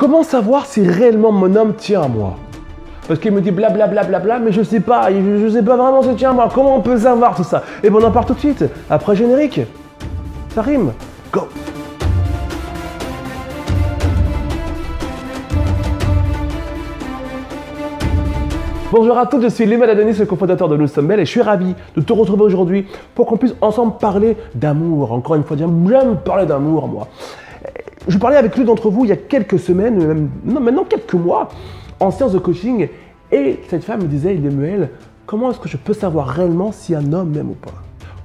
Comment savoir si réellement mon homme tient à moi? Parce qu'il me dit blablabla, mais je sais pas vraiment si tient à moi. Comment on peut savoir tout ça? Et bon, on en part tout de suite, après générique. Ça rime. Go! Bonjour à tous, je suis Léman Adonis, le cofondateur de Nous Sommes Belles et je suis ravi de te retrouver aujourd'hui pour qu'on puisse ensemble parler d'amour. Encore une fois, j'aime parler d'amour, moi. Je parlais avec l'une d'entre vous il y a quelques semaines, maintenant quelques mois, en séance de coaching, et cette femme me disait, Lemuel, comment est-ce que je peux savoir réellement si un homme m'aime ou pas?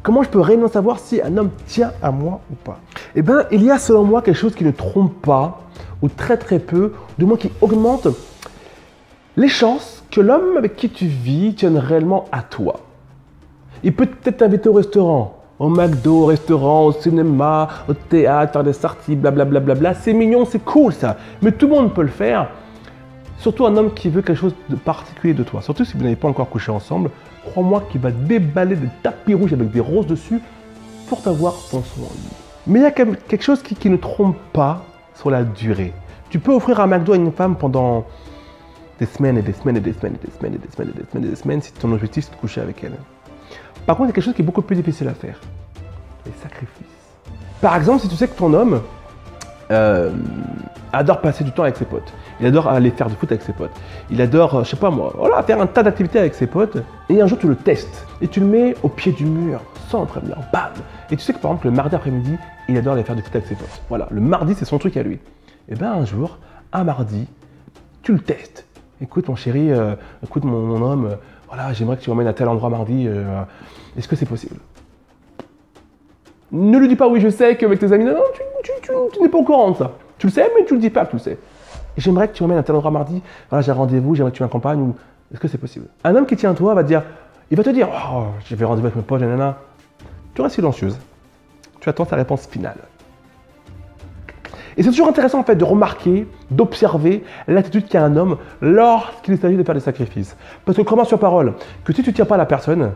Comment je peux réellement savoir si un homme tient à moi ou pas? Eh bien, il y a selon moi quelque chose qui ne trompe pas, ou très peu, du moins qui augmente les chances que l'homme avec qui tu vis tienne réellement à toi. Il peut peut-être t'inviter au restaurant, au McDo, au restaurant, au cinéma, au théâtre, faire des sorties, blablabla. C'est mignon, c'est cool ça. Mais tout le monde peut le faire. Surtout un homme qui veut quelque chose de particulier de toi. Surtout si vous n'avez pas encore couché ensemble, crois-moi qu'il va déballer des tapis rouges avec des roses dessus pour t'avoir dans son lit. Mais il y a quelque chose qui ne trompe pas sur la durée. Tu peux offrir un McDo à une femme pendant des semaines et des semaines et des semaines et des semaines et des semaines et des semaines et des semaines si ton objectif c'est de coucher avec elle. Par contre, il y a quelque chose qui est beaucoup plus difficile à faire. Les sacrifices. Par exemple, si tu sais que ton homme adore passer du temps avec ses potes, il adore aller faire du foot avec ses potes, il adore, je sais pas moi, voilà, faire un tas d'activités avec ses potes, et un jour tu le testes, et tu le mets au pied du mur, sans le prévenir, bam. Et tu sais que par exemple, le mardi après-midi, il adore aller faire du foot avec ses potes. Voilà, le mardi, c'est son truc à lui. Et bien un jour, un mardi, tu le testes. Écoute mon chéri, écoute mon homme, voilà, j'aimerais que tu m'emmènes à tel endroit mardi, est-ce que c'est possible? Ne lui dis pas oui, je sais qu'avec tes amis, non, tu n'es pas au courant de ça. Tu le sais, mais tu le dis pas que tu le sais. J'aimerais que tu m'emmènes à tel endroit mardi, voilà, j'ai un rendez-vous, j'aimerais que tu m'accompagnes, ou est-ce que c'est possible? Un homme qui tient à toi va te dire, il va te dire, oh, j'avais rendez-vous avec mes potes, nanana. Tu restes silencieuse. Tu attends sa réponse finale. Et c'est toujours intéressant en fait de remarquer, d'observer l'attitude qu'a un homme lorsqu'il s'agit de faire des sacrifices. Parce que crois-moi sur parole, que si tu ne tiens pas la personne,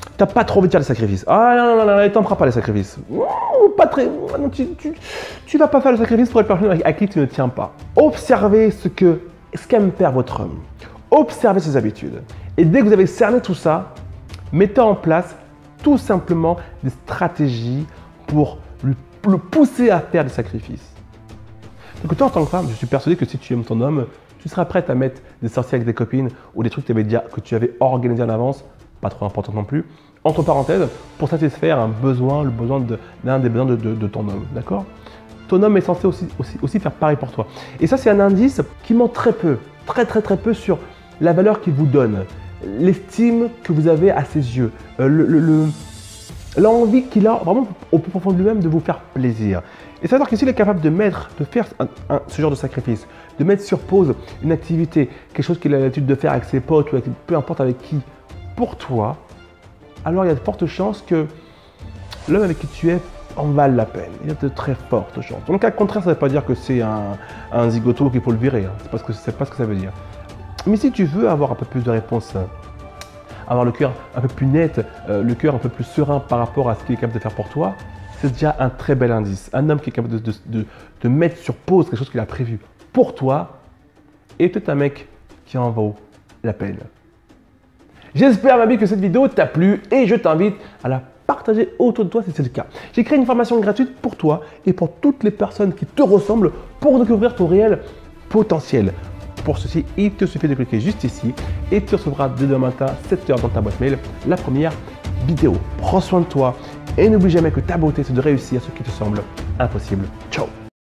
tu n'as pas trop envie de faire des sacrifices. Ah non, il t'en fera pas les sacrifices. Pas très, non, tu vas pas faire le sacrifice pour une personne à qui tu ne tiens pas. Observez ce qu'aime faire votre homme. Observez ses habitudes. Et dès que vous avez cerné tout ça, mettez en place tout simplement des stratégies pour le pousser à faire des sacrifices. Donc toi, en tant que femme, je suis persuadé que si tu aimes ton homme, tu seras prête à mettre des sorties avec des copines ou des trucs que tu avais organisés en avance, pas trop important non plus, entre parenthèses, pour satisfaire un besoin, l'un des besoins de ton homme, d'accord? Ton homme est censé aussi faire pareil pour toi. Et ça, c'est un indice qui ment très peu sur la valeur qu'il vous donne, l'estime que vous avez à ses yeux, l'envie qu'il a vraiment au plus profond de lui-même de vous faire plaisir. Et c'est-à-dire que s'il est capable de faire ce genre de sacrifice, de mettre sur pause une activité, quelque chose qu'il a l'habitude de faire avec ses potes ou avec, peu importe avec qui, pour toi, alors il y a de fortes chances que l'homme avec qui tu es en vale la peine. Il y a de très fortes chances. Donc à contraire, ça ne veut pas dire que c'est un zigoto qu'il faut le virer. Hein. C'est pas ce que ça veut dire. Mais si tu veux avoir un peu plus de réponses, avoir le cœur un peu plus net, le cœur un peu plus serein par rapport à ce qu'il est capable de faire pour toi, c'est déjà un très bel indice. Un homme qui est capable de mettre sur pause quelque chose qu'il a prévu pour toi, et peut-être un mec qui en vaut la peine. J'espère, ma vie, que cette vidéo t'a plu et je t'invite à la partager autour de toi si c'est le cas. J'ai créé une formation gratuite pour toi et pour toutes les personnes qui te ressemblent pour découvrir ton réel potentiel. Pour ceci, il te suffit de cliquer juste ici et tu recevras dès demain matin, 7 h dans ta boîte mail, la première vidéo. Prends soin de toi et n'oublie jamais que ta beauté, c'est de réussir ce qui te semble impossible. Ciao!